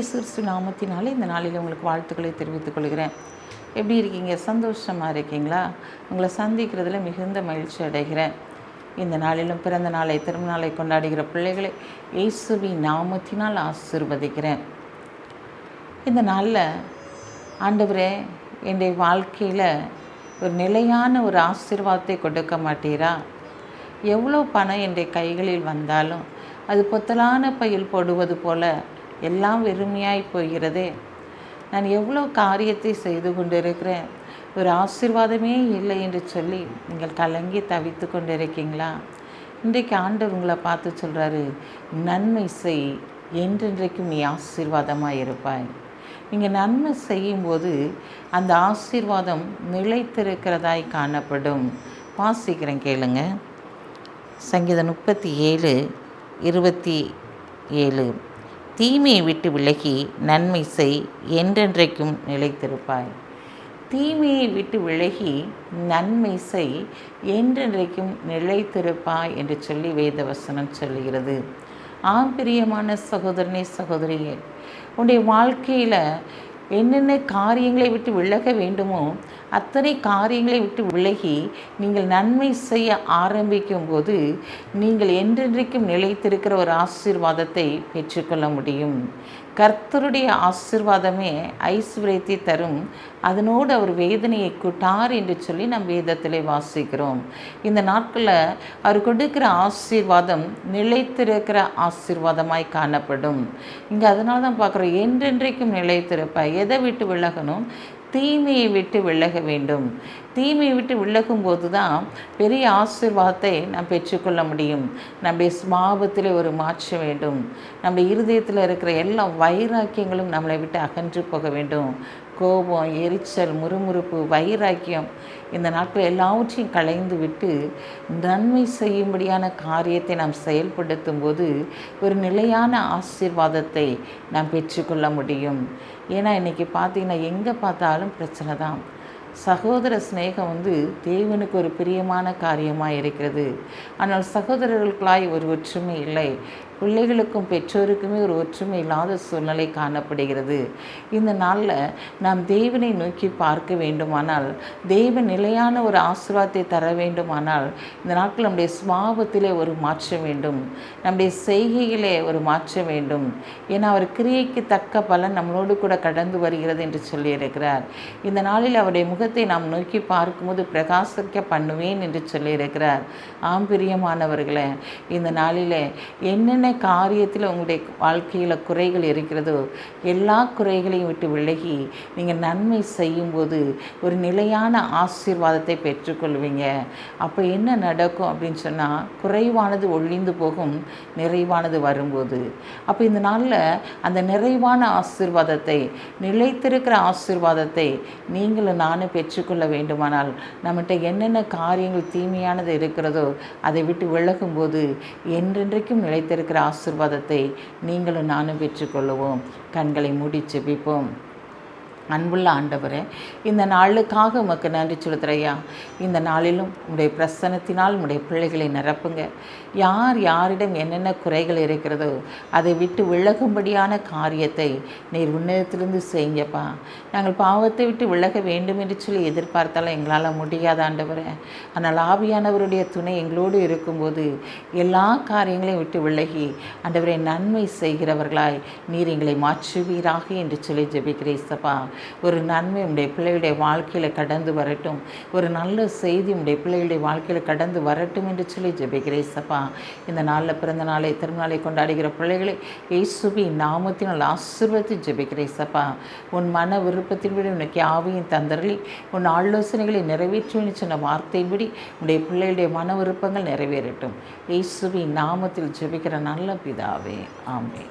இயேசு கிறிஸ்து நாமத்தினாலே இந்த நாளில் உங்களுக்கு வாழ்த்துக்களை தெரிவித்துக் கொள்கிறேன். எப்படி இருக்கீங்க? சந்தோஷமாக இருக்கீங்களா? உங்களை சந்திக்கிறதுல மிகுந்த மகிழ்ச்சி அடைகிறேன். இந்த நாளிலும் பிறந்த நாளை திருநாளை கொண்டாடுகிற பிள்ளைகளை இயேசுவின் நாமத்தினால் ஆசீர்வதிக்கிறேன். இந்த நாளில் ஆண்டவரே, என்னுடைய வாழ்க்கையில் ஒரு நிலையான ஒரு ஆசீர்வாதத்தை கொடுக்க மாட்டீரா? எவ்வளோ பணம் என்னுடைய கைகளில் வந்தாலும் அது பொத்தலான பையில் போடுவது போல எல்லாம் வெறுமையாய் போகிறதே. நான் எவ்வளோ காரியத்தை செய்து கொண்டிருக்கிறேன், ஒரு ஆசீர்வாதமே இல்லை என்று சொல்லி நீங்கள் கலங்கி தவித்து கொண்டிருக்கீங்களா? இன்றைக்கு ஆண்டவர் உங்களை பார்த்து சொல்கிறாரு, நன்மை செய், என்றென்றைக்கும் நீ ஆசீர்வாதமாக இருப்பாய். நீங்கள் நன்மை செய்யும்போது அந்த ஆசீர்வாதம் நிலைத்திருக்கிறதாய் காணப்படும். வாசிக்கிறேன், கேளுங்க. சங்கீதம் 37:27. தீமையை விட்டு விலகி நன்மை செய், என்றென்றைக்கும் நிலைத்திருப்பாய். தீமையை விட்டு விலகி நன்மை செய், என்றென்றைக்கும் நிலைத்திருப்பாய் என்று சொல்லி வேதவசனம் சொல்லுகிறது. பிரியமான சகோதரனே, சகோதரியே, உன்னுடைய வாழ்க்கையில் என்னென்ன காரியங்களை விட்டு விலக வேண்டுமோ அத்தனை காரியங்களை விட்டு விலகி நீங்கள் நன்மை செய்ய ஆரம்பிக்கும் போது நீங்கள் என்றென்றைக்கும் நிலைத்திருக்கிற ஒரு ஆசீர்வாதத்தை பெற்றுக்கொள்ள முடியும். கர்த்தருடைய ஆசீர்வாதமே ஐஸ்வர்யத்தை தரும், அதனோடு அவர் வேதனையை கூட்டார் என்று சொல்லி நம் வேதத்திலே வாசிக்கிறோம். இந்த நாட்களில் அவர் கொடுக்கிற ஆசீர்வாதம் நிலைத்திருக்கிற ஆசீர்வாதமாய் காணப்படும். இங்கே அதனால தான் பார்க்குறோம், என்றென்றைக்கும் நிலைத்திருப்பாய். எதை விட்டு விலகணும்? தீமையை விட்டு விலக வேண்டும். தீமையை விட்டு விலகும்போது தான் பெரிய ஆசீர்வாதத்தை நாம் பெற்றுக்கொள்ள முடியும். நம்முடைய சுபாவத்தில் ஒரு மாற்றம் வேண்டும். நம்முடைய இருதயத்தில் இருக்கிற எல்லா வைராக்கியங்களும் நம்மளை விட்டு அகன்று போக வேண்டும். கோபம், எரிச்சல், முறுமுறுப்பு, வைராக்கியம், இந்த நாட்கள் எல்லாவற்றையும் களைந்து விட்டு நன்மை செய்யும்படியான காரியத்தை நாம் செயல்படுத்தும் போது ஒரு நிலையான ஆசீர்வாதத்தை நாம் பெற்றுக்கொள்ள முடியும். ஏன்னா இன்றைக்கி பார்த்திங்கன்னா எங்கே பார்த்தாலும் பிரச்சனை தான். சகோதர ஸ்நேகம் தேவனுக்கு ஒரு பிரியமான காரியமாக இருக்கிறது. ஆனால் சகோதரர்களுக்குள்ளாய் ஒரு ஒற்றுமை இல்லை. பிள்ளைகளுக்கும் பெற்றோருக்குமே ஒரு ஒற்றுமை இல்லாத சூழ்நிலை காணப்படுகிறது. இந்த நாளில் நாம் தேவனை நோக்கி பார்க்க வேண்டுமானால், தேவன் நிலையான ஒரு ஆசீர்வாதத்தை தர வேண்டுமானால் இந்த நாட்கள் நம்முடைய சுபாவத்திலே ஒரு மாற்றம் வேண்டும், நம்முடைய செய்கையிலே ஒரு மாற்றம் வேண்டும். ஏன்னா அவர் கிரியைக்கு தக்க பலன் நம்மளோடு கூட கடந்து வருகிறது என்று சொல்லியிருக்கிறார். இந்த நாளில் அவருடைய முகத்தை நாம் நோக்கி பார்க்கும்போது பிரகாசிக்க பண்ணுவேன் என்று சொல்லியிருக்கிறார். பிரியமானவர்களே, இந்த நாளில் என்னென்ன காரியத்தில் உங்களுடைய வாழ்க்கையில் குறைகள் இருக்கிறதோ எல்லா குறைகளையும் விட்டு விலகி நீங்கள் நன்மை செய்யும்போது ஒரு நிலையான ஆசீர்வாதத்தை பெற்றுக்கொள்வீங்க. அப்போ என்ன நடக்கும் அப்படின்னு சொன்னால், குறைவானது ஒழிந்து போகும், நிறைவானது வரும்போது. அப்போ இந்த நாளில் அந்த நிறைவான ஆசீர்வாதத்தை, நிலைத்திருக்கிற ஆசீர்வாதத்தை நீங்களும் நானும் பெற்றுக்கொள்ள வேண்டுமானால் நம்மகிட்ட என்னென்ன காரியங்கள் தீமையானது இருக்கிறதோ அதை விட்டு விலகும்போது என்றென்றைக்கும் நிலைத்திருக்கிற ஆசீர்வாதத்தை நீங்களும் நானும் பெற்றுக்கொள்ளுவோம். கண்களை மூடி ஜெபிப்போம். அன்புள்ள ஆண்டவரே, இந்த நாளுக்காக உமக்கு நன்றி செலுத்துறையா. இந்த நாளிலும் உடைய பிரசன்னத்தினால் உடைய பிள்ளைகளை நிரப்புங்க. யார் யாரிடம் என்னென்ன குறைகள் இருக்கிறதோ அதை விட்டு விலகும்படியான காரியத்தை நீர் உன்னதத்திலிருந்து செய்யுங்கப்பா. நாங்கள் பாவத்தை விட்டு விலக வேண்டும் என்று சொல்லி எதிர்பார்த்தாலும் எங்களால் முடியாத ஆண்டவரே. ஆனால் ஆவியானவருடைய துணை எங்களோடு இருக்கும்போது எல்லா காரியங்களையும் விட்டு விலகி ஆண்டவரை நன்மை செய்கிறவர்களாய் நீர் எங்களை மாற்றுவீராக என்று சொல்லி ஜெபிக்கிறேசப்பா. ஒரு நன்மை உடைய பிள்ளைகளுடைய வாழ்க்கையில் கடந்து வரட்டும், ஒரு நல்ல செய்தி உடைய பிள்ளைகளுடைய வாழ்க்கையில் கடந்து வரட்டும் என்று சொல்லி ஜெபிக்கிறேசப்பா. இந்த நாளில் பிறந்த நாளை திருநாளை கொண்டாடுகிற பிள்ளைகளை இயேசுவின் நாமத்தினால் ஆசீர்வதித்து ஜெபிக்கிறேசப்பா. உன் மன விருப்பத்தின்படி உனக்கு ஆவியின் தந்தரளி உன் ஆலோசனைகளை நிறைவேற்றுவேன்னு சொன்ன வார்த்தையின்படி உடைய பிள்ளைகளுடைய மன விருப்பங்கள் நிறைவேறட்டும். இயேசுவின் நாமத்தில் ஜெபிக்கிற நல்ல பிதாவே, ஆமென்.